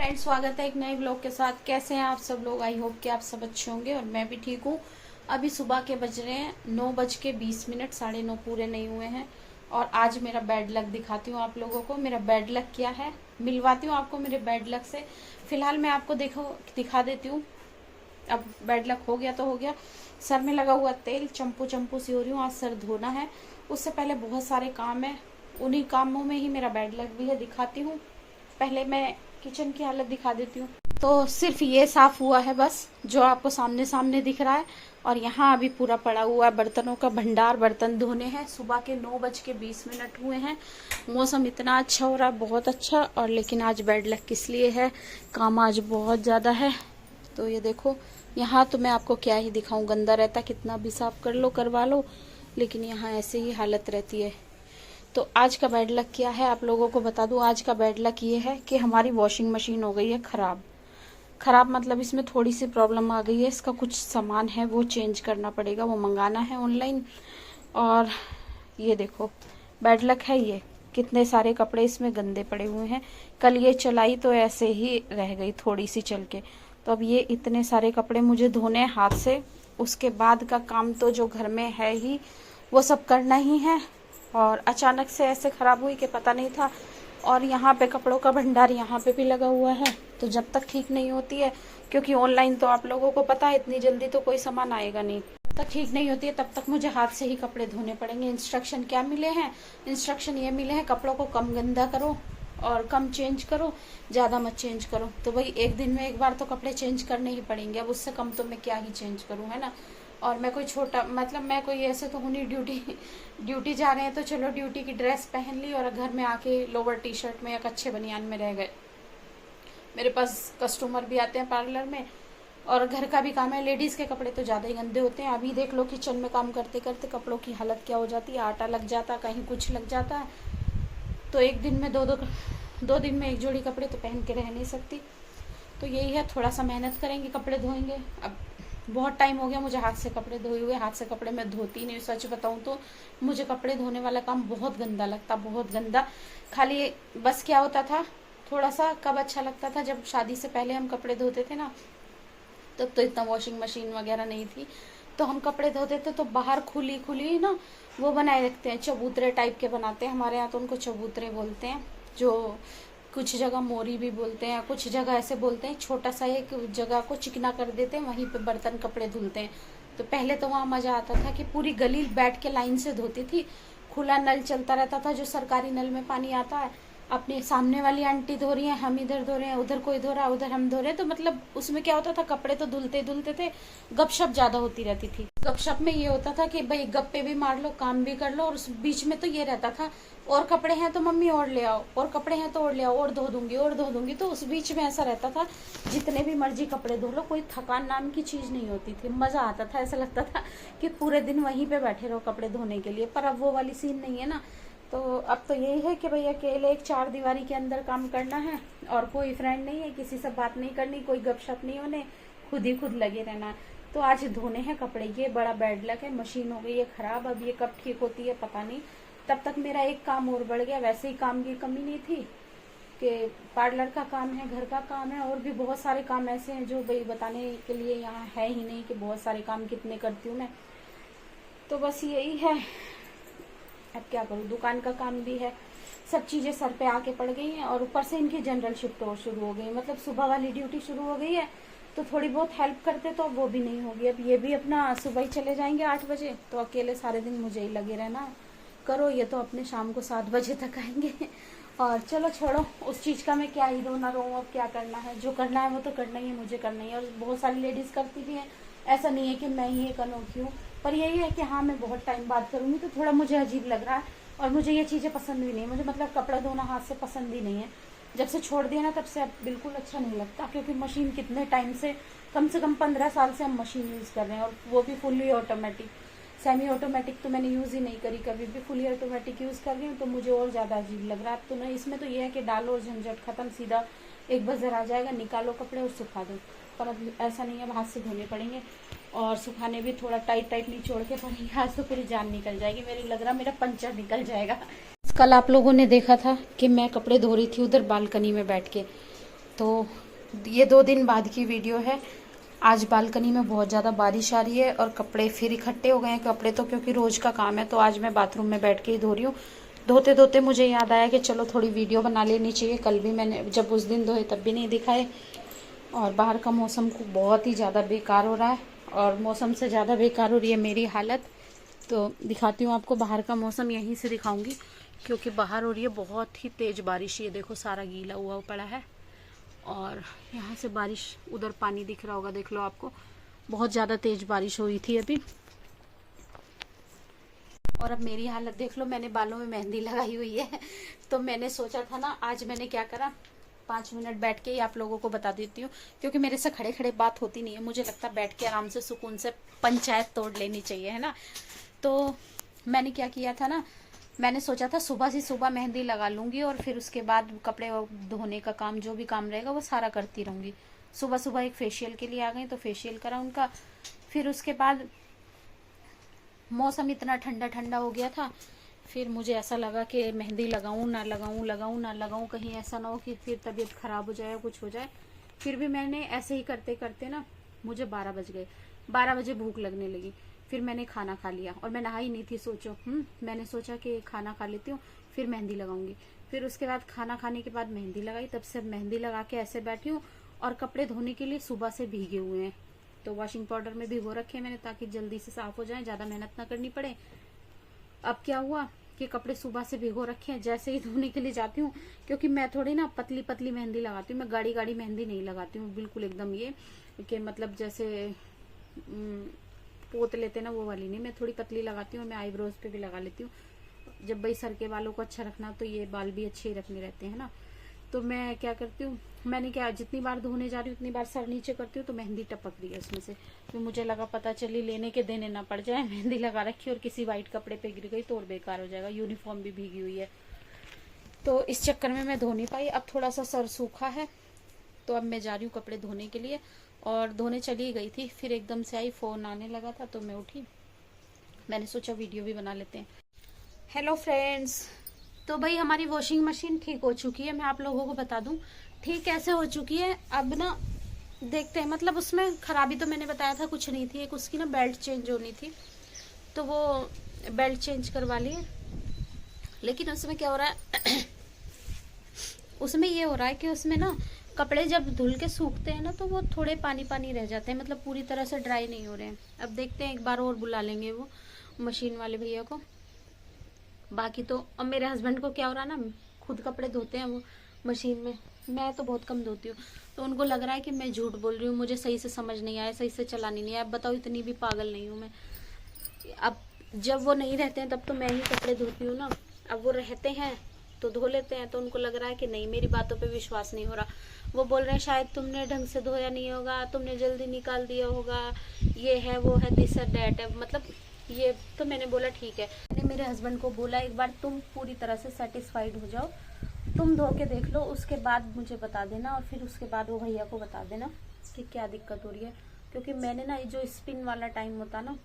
Friends, स्वागत है एक नए ब्लॉग के साथ। कैसे हैं आप सब लोग? आई होप कि आप सब अच्छे होंगे और मैं भी ठीक हूँ। अभी सुबह के बज रहे हैं 9:20, 9:30 पूरे नहीं हुए हैं। और आज मेरा बैड लक दिखाती हूँ आप लोगों को। मेरा बैड लक क्या है मिलवाती हूँ आपको मेरे बैड लक से। फिलहाल मैं आपको दिखा देती हूँ। अब बैड लक हो गया तो हो गया। सर में लगा हुआ तेल चंपू चंपू सी हो रही हूँ। आज सर धोना है, उससे पहले बहुत सारे काम है। उन्हीं कामों में ही मेरा बैड लक भी है, दिखाती हूँ। पहले मैं किचन की हालत दिखा देती हूँ। तो सिर्फ ये साफ हुआ है बस, जो आपको सामने सामने दिख रहा है। और यहाँ अभी पूरा पड़ा हुआ है बर्तनों का भंडार। बर्तन धोने हैं। सुबह के 9:20 हुए हैं। मौसम इतना अच्छा हो रहा है, बहुत अच्छा। और लेकिन आज बैड लक किस लिए है, काम आज बहुत ज़्यादा है। तो ये देखो, यहाँ तो मैं आपको क्या ही दिखाऊं, गंदा रहता, कितना भी साफ कर लो करवा लो, लेकिन यहाँ ऐसे ही हालत रहती है। तो आज का बैड लक क्या है आप लोगों को बता दूं। आज का बैड लक ये है कि हमारी वॉशिंग मशीन हो गई है खराब। खराब मतलब इसमें थोड़ी सी प्रॉब्लम आ गई है। इसका कुछ सामान है वो चेंज करना पड़ेगा, वो मंगाना है ऑनलाइन। और ये देखो, बैड लक है ये। कितने सारे कपड़े इसमें गंदे पड़े हुए हैं। कल ये चलाई तो ऐसे ही रह गई थोड़ी सी चल के। तो अब ये इतने सारे कपड़े मुझे धोने हैं हाथ से। उसके बाद का काम तो जो घर में है ही, वो सब करना ही है। और अचानक से ऐसे खराब हुई कि पता नहीं था। और यहाँ पे कपड़ों का भंडार यहाँ पे भी लगा हुआ है। तो जब तक ठीक नहीं होती है, क्योंकि ऑनलाइन तो आप लोगों को पता है इतनी जल्दी तो कोई सामान आएगा नहीं, जब तक ठीक नहीं होती है तब तक मुझे हाथ से ही कपड़े धोने पड़ेंगे। इंस्ट्रक्शन क्या मिले हैं? इंस्ट्रक्शन ये मिले हैं, कपड़ों को कम गंदा करो और कम चेंज करो, ज़्यादा मत चेंज करो। तो भाई एक दिन में एक बार तो कपड़े चेंज करने ही पड़ेंगे। अब उससे कम तो मैं क्या ही चेंज करूँ, है ना। और मैं कोई छोटा मतलब मैं कोई ऐसे तो हूँ नहीं, ड्यूटी जा रहे हैं तो चलो ड्यूटी की ड्रेस पहन ली और घर में आके लोअर टी शर्ट में या कच्छे बनियान में रह गए। मेरे पास कस्टमर भी आते हैं पार्लर में, और घर का भी काम है। लेडीज़ के कपड़े तो ज़्यादा ही गंदे होते हैं। अभी देख लो किचन में काम करते करते कपड़ों की हालत क्या हो जाती है। आटा लग जाता, कहीं कुछ लग जाता है। तो एक दिन में दो दिन में एक जोड़ी कपड़े तो पहन के रह नहीं सकती। तो यही है, थोड़ा सा मेहनत करेंगे, कपड़े धोएंगे। अब बहुत टाइम हो गया मुझे हाथ से कपड़े धोए हुए। हाथ से कपड़े मैं धोती नहीं, सच बताऊं तो मुझे कपड़े धोने वाला काम बहुत गंदा लगता, बहुत गंदा। खाली बस क्या होता था, थोड़ा सा कब अच्छा लगता था, जब शादी से पहले हम कपड़े धोते थे ना, तब तो इतना वॉशिंग मशीन वगैरह नहीं थी। तो हम कपड़े धोते थे तो बाहर खुली खुली ना वो बनाए रखते हैं, चबूतरे टाइप के बनाते हैं। हमारे यहाँ तो उनको चबूतरे बोलते हैं। जो कुछ जगह मोरी भी बोलते हैं, कुछ जगह ऐसे बोलते हैं। छोटा सा एक जगह को चिकना कर देते हैं, वहीं पे बर्तन कपड़े धुलते हैं। तो पहले तो वहाँ मजा आता था कि पूरी गली बैठ के लाइन से धोती थी। खुला नल चलता रहता था, जो सरकारी नल में पानी आता है। अपने सामने वाली आंटी धो रही है, हम इधर धो रहे हैं, उधर कोई धो रहा है, उधर हम धो रहे हैं। तो मतलब उसमें क्या होता था, कपड़े तो धुलते धुलते थे, गपशप ज्यादा होती रहती थी। गपशप में ये होता था कि भाई गप्पे भी मार लो, काम भी कर लो। और उस बीच में तो ये रहता था, और कपड़े हैं तो मम्मी और ले आओ, और कपड़े हैं तो और ले आओ, और धो दूंगी और धो दूंगी। तो उस बीच में ऐसा रहता था, जितने भी मर्जी कपड़े धो लो, कोई थकान नाम की चीज नहीं होती थी। मजा आता था, ऐसा लगता था कि पूरे दिन वहीं पे बैठे रहो कपड़े धोने के लिए। पर अब वो वाली सीन नहीं है ना। तो अब तो यही है कि भाई अकेले एक चार दीवारी के अंदर काम करना है, और कोई फ्रेंड नहीं है, किसी से बात नहीं करनी, कोई गपशप नहीं होने, खुद ही खुद लगे रहना है। तो आज धोने हैं कपड़े, ये बड़ा बैड लक है। मशीन हो गई है खराब, अब ये कब ठीक होती है पता नहीं। तब तक मेरा एक काम और बढ़ गया। वैसे ही काम की कमी नहीं थी कि पार्लर का काम है, घर का काम है, और भी बहुत सारे काम ऐसे हैं जो भाई बताने के लिए यहाँ है ही नहीं कि बहुत सारे काम कितने करती हूँ मैं। तो बस यही है, अब क्या करूँ, दुकान का काम भी है, सब चीजें सर पे आके पड़ गई हैं। और ऊपर से इनकी जनरल शिफ्ट और शुरू हो गई, मतलब सुबह वाली ड्यूटी शुरू हो गई है। तो थोड़ी बहुत हेल्प करते तो वो भी नहीं होगी। अब ये भी अपना सुबह ही चले जाएंगे 8 बजे, तो अकेले सारे दिन मुझे ही लगे रहना। करो ये तो अपने शाम को 7 बजे तक आएंगे। और चलो छोड़ो, उस चीज का मैं क्या ही रोना रो। अब क्या करना है, जो करना है वो तो करना ही है, मुझे करना ही है। और बहुत सारी लेडीज करती भी हैं, ऐसा नहीं है कि मैं ही एक अनोखी हूँ। पर यही है कि हाँ, मैं बहुत टाइम बाद करूंगी तो थोड़ा मुझे अजीब लग रहा है। और मुझे ये चीजें पसंद भी नहीं, मुझे मतलब कपड़ा धोना हाथ से पसंद ही नहीं है। जब से छोड़ दिया ना तब से अब बिल्कुल अच्छा नहीं लगता, क्योंकि मशीन कितने टाइम से कम 15 साल से हम मशीन यूज कर रहे हैं, और वो भी फुल्ली ऑटोमेटिक। सेमी ऑटोमेटिक तो मैंने यूज ही नहीं करी कभी भी, फुली ऑटोमेटिक यूज कर रही हूँ। तो मुझे और ज्यादा अजीब लग रहा है। अब तो ना इसमें तो ये है कि डालो और झंझट खत्म, सीधा एक बजर आ जाएगा, निकालो कपड़े और सुखा दो। पर अब ऐसा नहीं है, अब हाथ से धोने पड़ेंगे। और सुखाने भी थोड़ा टाइट निचोड़ के पड़ेंगे। आज तो पूरी जान निकल जाएगी मेरी, लग रहा मेरा पंचर निकल जाएगा। कल आप लोगों ने देखा था कि मैं कपड़े धो रही थी उधर बालकनी में बैठ के। तो ये 2 दिन बाद की वीडियो है। आज बालकनी में बहुत ज़्यादा बारिश आ रही है और कपड़े फिर इकट्ठे हो गए हैं। कपड़े तो क्योंकि रोज़ का काम है, तो आज मैं बाथरूम में बैठ के ही धो रही हूँ। धोते धोते मुझे याद आया कि चलो थोड़ी वीडियो बना लेनी चाहिए। कल भी मैंने जब उस दिन धोए तब भी नहीं दिखाए। और बाहर का मौसम को बहुत ही ज़्यादा बेकार हो रहा है, और मौसम से ज़्यादा बेकार हो रही है मेरी हालत। तो दिखाती हूँ आपको बाहर का मौसम, यहीं से दिखाऊंगी, क्योंकि बाहर हो रही है बहुत ही तेज़ बारिश। ये देखो सारा गीला हुआ पड़ा है, और यहाँ से बारिश, उधर पानी दिख रहा होगा, देख लो आपको, बहुत ज़्यादा तेज़ बारिश हुई थी अभी। और अब मेरी हालत देख लो, मैंने बालों में मेहंदी लगाई हुई है। तो मैंने सोचा था ना, आज मैंने क्या करा, 5 मिनट बैठ के ही आप लोगों को बता देती हूँ, क्योंकि मेरे से खड़े खड़े बात होती नहीं है। मुझे लगता है बैठ के आराम से सुकून से पंचायत तोड़ लेनी चाहिए, है ना। तो मैंने क्या किया था ना, मैंने सोचा था सुबह से सुबह मेहंदी लगा लूंगी, और फिर उसके बाद कपड़े धोने का काम, जो भी काम रहेगा वो सारा करती रहूंगी। सुबह सुबह एक फेशियल के लिए आ गई, तो फेशियल करा उनका। फिर उसके बाद मौसम इतना ठंडा ठंडा हो गया था, फिर मुझे ऐसा लगा कि मेहंदी लगाऊं ना लगाऊं, लगाऊं ना लगाऊं, कहीं ऐसा ना हो कि फिर तबीयत खराब हो जाए, कुछ हो जाए। फिर भी मैंने ऐसे ही करते करते ना, मुझे 12 बज गए। 12 बजे भूख लगने लगी। फिर मैंने खाना खा लिया, और मैं नहाई नहीं थी। सोचो, मैंने सोचा कि खाना खा लेती हूँ, फिर मेहंदी लगाऊंगी। फिर उसके बाद खाना खाने के बाद मेहंदी लगाई। तब से मेहंदी लगा के ऐसे बैठी हूँ, और कपड़े धोने के लिए सुबह से भीगे हुए हैं। तो वॉशिंग पाउडर में भिगो रखे हैं मैंने, ताकि जल्दी से साफ हो जाए, ज्यादा मेहनत ना करनी पड़े। अब क्या हुआ कि कपड़े सुबह से भिगो रखे हैं, जैसे ही धोने के लिए जाती हूँ, क्योंकि मैं थोड़ी ना पतली पतली मेहंदी लगाती हूँ, मैं गाढ़ी गाढ़ी मेहंदी नहीं लगाती हूँ, बिल्कुल एकदम ये कि मतलब जैसे पोत लेते ना, वो वाली नहीं। मैं थोड़ी पतली लगाती हूँ, मैं आईब्रोज पे भी लगा लेती हूँ। जब भाई सर के बालों को अच्छा रखना, तो ये बाल भी अच्छे ही रखने रहते हैं ना। तो मैं क्या करती हूँ, मैंने क्या, जितनी बार धोने जा रही हूँ उतनी बार सर नीचे करती हूँ, तो मेहंदी टपक रही है उसमें से। तो मुझे लगा पता चली लेने के देने ना पड़ जाए, मेहंदी लगा रखी और किसी वाइट कपड़े पे गिर गई तो और बेकार हो जाएगा। यूनिफॉर्म भी भीगी हुई है, तो इस चक्कर में मैं धो नहीं पाई। अब थोड़ा सा सर सूखा है, तो अब मैं जा रही हूँ कपड़े धोने के लिए। और धोने चली गई थी, फिर एकदम से आई, फोन आने लगा था, तो मैं उठी। मैंने सोचा वीडियो भी बना लेते हैं। हेलो फ्रेंड्स, तो भाई हमारी वॉशिंग मशीन ठीक हो चुकी है। मैं आप लोगों को बता दूं ठीक कैसे हो चुकी है। अब ना देखते हैं, मतलब उसमें खराबी तो मैंने बताया था कुछ नहीं थी। एक उसकी ना बेल्ट चेंज होनी थी, तो वो बेल्ट चेंज करवा ली है। लेकिन उसमें क्या हो रहा है उसमें ये हो रहा है कि उसमें ना कपड़े जब धुल के सूखते हैं ना, तो वो थोड़े पानी पानी रह जाते हैं, मतलब पूरी तरह से ड्राई नहीं हो रहे हैं। अब देखते हैं, एक बार और बुला लेंगे वो मशीन वाले भैया को। बाकी तो अब मेरे हस्बैंड को क्या हो रहा है ना, खुद कपड़े धोते हैं वो मशीन में, मैं तो बहुत कम धोती हूँ। तो उनको लग रहा है कि मैं झूठ बोल रही हूँ, मुझे सही से समझ नहीं आया, सही से चलानी नहीं आया। अब बताओ, इतनी भी पागल नहीं हूँ मैं। अब जब वो नहीं रहते हैं तब तो मैं ही कपड़े धोती हूँ ना। अब वो रहते हैं तो धो लेते हैं, तो उनको लग रहा है कि नहीं, मेरी बातों पे विश्वास नहीं हो रहा। वो बोल रहे हैं शायद तुमने ढंग से धोया नहीं होगा, तुमने जल्दी निकाल दिया होगा, ये है वो है, दिस है डैट है, मतलब ये। तो मैंने बोला ठीक है। मैंने मेरे हस्बैंड को बोला एक बार तुम पूरी तरह से सेटिस्फाइड हो जाओ, तुम धो के देख लो, उसके बाद मुझे बता देना, और फिर उसके बाद वो भैया को बता देना कि क्या दिक्कत हो रही है। क्योंकि मैंने ना जो स्पिन वाला टाइम होता ना,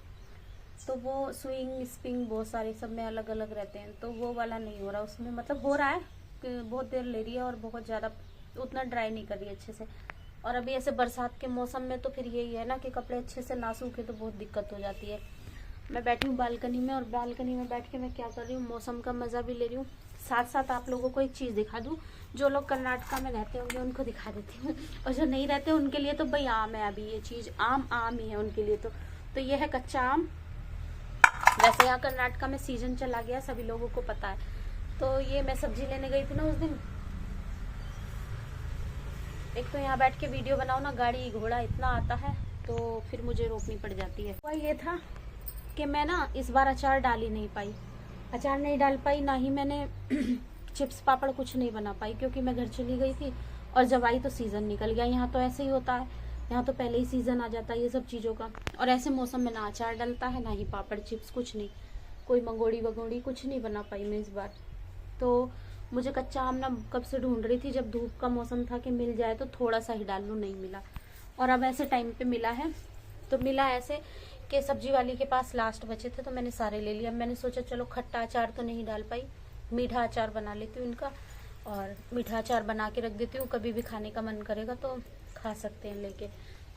तो वो स्विंग स्पिन बहुत सारे सब में अलग अलग रहते हैं, तो वो वाला नहीं हो रहा उसमें। मतलब हो रहा है कि बहुत देर ले रही है, और बहुत ज़्यादा उतना ड्राई नहीं कर रही है अच्छे से। और अभी ऐसे बरसात के मौसम में तो फिर यही है ना कि कपड़े अच्छे से ना सूखे तो बहुत दिक्कत हो जाती है। मैं बैठी हूँ बालकनी में, और बालकनी में बैठ के मैं क्या कर रही हूँ, मौसम का मज़ा भी ले रही हूँ। साथ साथ आप लोगों को एक चीज़ दिखा दूँ, जो लोग कर्नाटका में रहते होंगे उनको दिखा देती हूँ, और जो नहीं रहते उनके लिए तो भाई आम है। अभी ये चीज़ आम आम ही है उनके लिए। तो ये है कच्चा आम। वैसे यहाँ कर्नाटका में सीजन चला गया, सभी लोगों को पता है। तो ये मैं सब्जी लेने गई थी ना उस दिन, एक तो यहाँ बैठ के वीडियो बनाओ ना, गाड़ी घोड़ा इतना आता है, तो फिर मुझे रोकनी पड़ जाती है। वह ये था कि मैं ना इस बार अचार डाल ही नहीं पाई, अचार नहीं डाल पाई, ना ही मैंने चिप्स पापड़ कुछ नहीं बना पाई, क्योंकि मैं घर चली गई थी, और जब आई तो सीज़न निकल गया। यहाँ तो ऐसे ही होता है, यहाँ तो पहले ही सीज़न आ जाता है ये सब चीज़ों का। और ऐसे मौसम में ना अचार डलता है, ना ही पापड़ चिप्स, कुछ नहीं, कोई मंगोड़ी वगोड़ी कुछ नहीं बना पाई मैं इस बार। तो मुझे कच्चा आम ना कब से ढूंढ रही थी, जब धूप का मौसम था कि मिल जाए तो थोड़ा सा ही डाल लूँ, नहीं मिला। और अब ऐसे टाइम पे मिला है, तो मिला ऐसे कि सब्जी वाली के पास लास्ट बचे थे, तो मैंने सारे ले लिया। मैंने सोचा चलो खट्टा अचार तो नहीं डाल पाई, मीठा अचार बना लेती हूँ इनका, और मीठा अचार बना के रख देती हूँ, कभी भी खाने का मन करेगा तो खा सकते हैं लेके।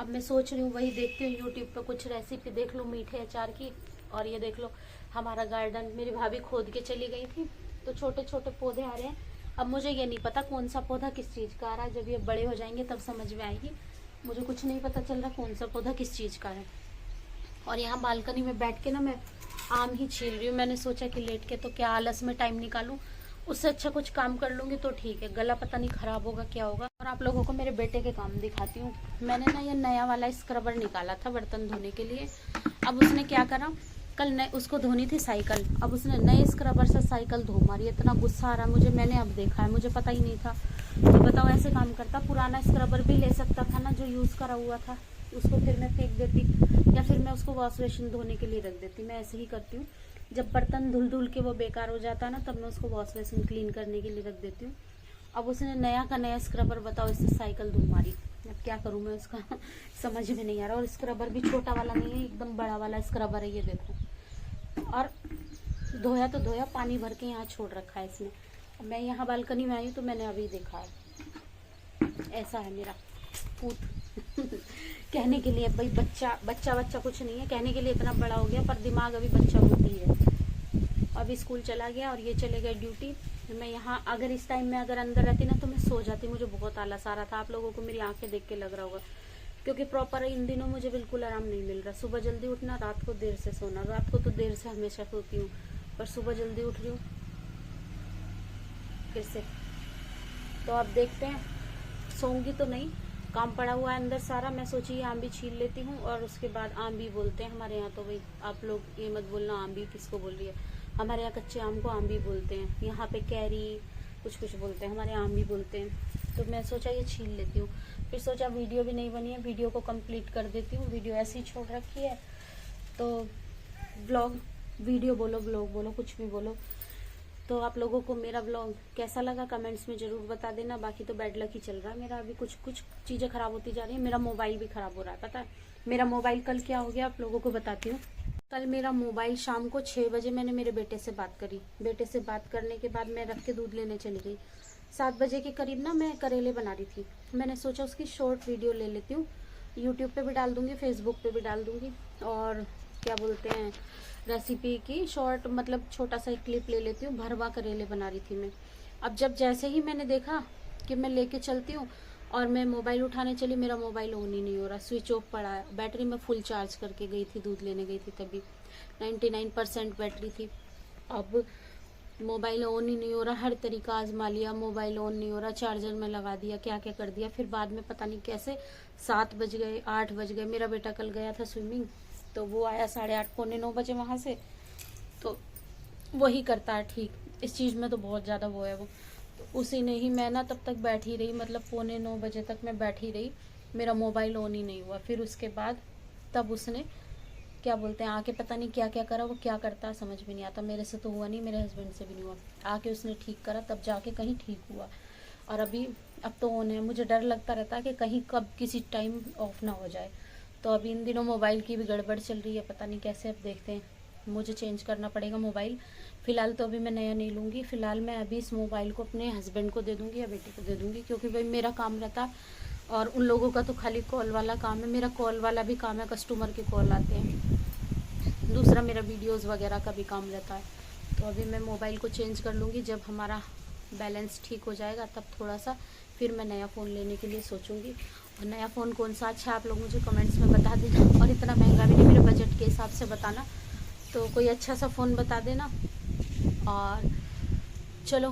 अब मैं सोच रही हूँ वही देखती हूँ यूट्यूब पे कुछ रेसिपी देख लूँ मीठे अचार की। और ये देख लो हमारा गार्डन मेरी भाभी खोद के चली गई थी, तो छोटे छोटे पौधे आ रहे हैं। अब मुझे ये नहीं पता कौन सा पौधा किस चीज़ का आ रहा है, जब ये बड़े हो जाएंगे तब समझ में आएगी। मुझे कुछ नहीं पता चल रहा कौन सा पौधा किस चीज़ का है। और यहाँ बालकनी में बैठ के ना मैं आम ही छील रही हूँ। मैंने सोचा कि लेट के तो क्या आलस में टाइम निकालूं, उससे अच्छा कुछ काम कर लूँगी तो ठीक है। गला पता नहीं खराब होगा क्या होगा। और आप लोगों को मेरे बेटे के काम दिखाती हूँ। मैंने ना ये नया वाला स्क्रबर निकाला था बर्तन धोने के लिए। अब उसने क्या करा, कल नए उसको धोनी थी साइकिल, अब उसने नए स्क्रबर से साइकिल धो मारी। इतना गुस्सा आ रहा मुझे, मैंने अब देखा है, मुझे पता ही नहीं था। तो बताओ ऐसे काम करता। पुराना स्क्रबर भी ले सकता था ना जो यूज़ करा हुआ था, उसको फिर मैं फेंक देती या फिर मैं उसको वॉश बेसिन धोने के लिए रख देती। मैं ऐसे ही करती हूँ, जब बर्तन धुल धुल के वो बेकार हो जाता है ना तब मैं उसको वॉश बेसिन क्लीन करने के लिए रख देती हूँ। अब उसने नया का नया स्क्रबर बताओ इससे साइकिल धो मारी। अब क्या करूँ मैं उसका समझ में नहीं आ रहा। और स्क्रबर भी छोटा वाला नहीं है, एकदम बड़ा वाला स्क्रबर है ये देखो। और धोया तो धोया, पानी भर के यहाँ छोड़ रखा है इसने। अब मैं यहाँ बालकनी में आई हूँ तो मैंने अभी देखा है। ऐसा है मेरा पूत कहने के लिए भाई बच्चा कुछ नहीं है, कहने के लिए इतना बड़ा हो गया पर दिमाग अभी बच्चा होती है। अभी स्कूल चला गया और ये चले गए ड्यूटी। मैं यहाँ अगर इस टाइम में अगर अंदर रहती ना तो मैं सो जाती। मुझे बहुत आलस आ रहा था, आप लोगों को मेरी आंखें देख के लग रहा होगा, क्योंकि प्रॉपर इन दिनों मुझे बिल्कुल आराम नहीं मिल रहा। सुबह जल्दी उठना, रात को देर से सोना। रात को तो देर से हमेशा सोती हूँ पर सुबह जल्दी उठ रही हूँ फिर से। तो अब देखते हैं, सोऊंगी तो नहीं, काम पड़ा हुआ है अंदर सारा। मैं सोची आम भी छील लेती हूँ और उसके बाद आम भी बोलते हैं हमारे यहाँ। तो भाई आप लोग ये मत बोलना आम भी किसको बोल रही है, हमारे यहाँ कच्चे आम को आम भी बोलते हैं। यहाँ पे कैरी कुछ कुछ बोलते हैं, हमारे आम भी बोलते हैं। तो मैं सोचा ये छील लेती हूँ। फिर सोचा वीडियो भी नहीं बनी है, वीडियो को कंप्लीट कर देती हूँ। वीडियो ऐसे ही छोड़ रखी है तो ब्लॉग वीडियो बोलो ब्लॉग बोलो कुछ भी बोलो। तो आप लोगों को मेरा ब्लॉग कैसा लगा कमेंट्स में जरूर बता देना। बाकी तो बैड लक ही चल रहा है मेरा, अभी कुछ कुछ चीज़ें खराब होती जा रही है। मेरा मोबाइल भी खराब हो रहा है, पता है मेरा मोबाइल कल क्या हो गया आप लोगों को बताती हूँ। कल मेरा मोबाइल शाम को 6 बजे मैंने मेरे बेटे से बात करी। बेटे से बात करने के बाद मैं रख के दूध लेने चली गई। 7 बजे के करीब ना मैं करेले बना रही थी। मैंने सोचा उसकी शॉर्ट वीडियो ले लेती हूँ, यूट्यूब पे भी डाल दूँगी, फेसबुक पे भी डाल दूँगी। और क्या बोलते हैं रेसिपी की शॉर्ट मतलब छोटा सा एक क्लिप ले लेती हूँ। भरवा करेले बना रही थी मैं। अब जब जैसे ही मैंने देखा कि मैं लेके चलती हूँ और मैं मोबाइल उठाने चली, मेरा मोबाइल ऑन ही नहीं हो रहा, स्विच ऑफ पड़ा है। बैटरी मैं फुल चार्ज करके गई थी, दूध लेने गई थी तभी 99% बैटरी थी। अब मोबाइल ऑन ही नहीं हो रहा, हर तरीका आजमा लिया, मोबाइल ऑन नहीं हो रहा, चार्जर में लगा दिया, क्या क्या कर दिया। फिर बाद में पता नहीं कैसे 7 बज गए 8 बज गए। मेरा बेटा कल गया था स्विमिंग, तो वो आया 8:30 पौने 9 बजे वहाँ से। तो वही करता है ठीक, इस चीज़ में तो बहुत ज़्यादा वो है वो। तो उसी ने ही मैं ना तब तक बैठी रही, मतलब पौने 9 बजे तक मैं बैठी रही, मेरा मोबाइल ऑन ही नहीं हुआ। फिर उसके बाद तब उसने क्या बोलते हैं आके पता नहीं क्या क्या करा। वो क्या करता है समझ में नहीं आता। मेरे से तो हुआ नहीं, मेरे हस्बैंड से भी नहीं हुआ। आके उसने ठीक करा तब जाके कहीं ठीक हुआ। और अभी अब तो ऑन है। मुझे डर लगता रहता है कि कहीं कब किसी टाइम ऑफ ना हो जाए। तो अभी इन दिनों मोबाइल की भी गड़बड़ चल रही है, पता नहीं कैसे। अब देखते हैं, मुझे चेंज करना पड़ेगा मोबाइल। फ़िलहाल तो अभी मैं नया नहीं लूँगी। फ़िलहाल मैं अभी इस मोबाइल को अपने हस्बैंड को दे दूँगी या बेटे को दे दूँगी, क्योंकि भाई मेरा काम रहता और उन लोगों का तो खाली कॉल वाला काम है। मेरा कॉल वाला भी काम है, कस्टमर के कॉल आते हैं। दूसरा मेरा वीडियोस वगैरह का भी काम रहता है। तो अभी मैं मोबाइल को चेंज कर लूँगी। जब हमारा बैलेंस ठीक हो जाएगा तब थोड़ा सा फिर मैं नया फ़ोन लेने के लिए सोचूंगी। और नया फ़ोन कौन सा अच्छा है आप लोग मुझे कमेंट्स में बता देना। और इतना महंगा भी नहीं, मेरे बजट के हिसाब से बताना। तो कोई अच्छा सा फ़ोन बता देना। और चलो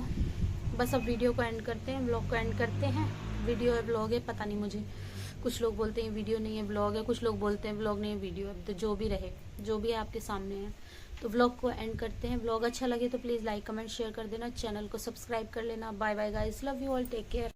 बस अब वीडियो को एंड करते हैं, ब्लॉग को एंड करते हैं। वीडियो है ब्लॉग है पता नहीं मुझे, कुछ लोग बोलते हैं वीडियो नहीं है ब्लॉग है, कुछ लोग बोलते हैं ब्लॉग नहीं है वीडियो है। तो जो भी रहे, जो भी है आपके सामने है। तो व्लॉग को एंड करते हैं। व्लॉग अच्छा लगे तो प्लीज़ लाइक कमेंट शेयर कर देना, चैनल को सब्सक्राइब कर लेना। Bye bye guys, love you all, take care.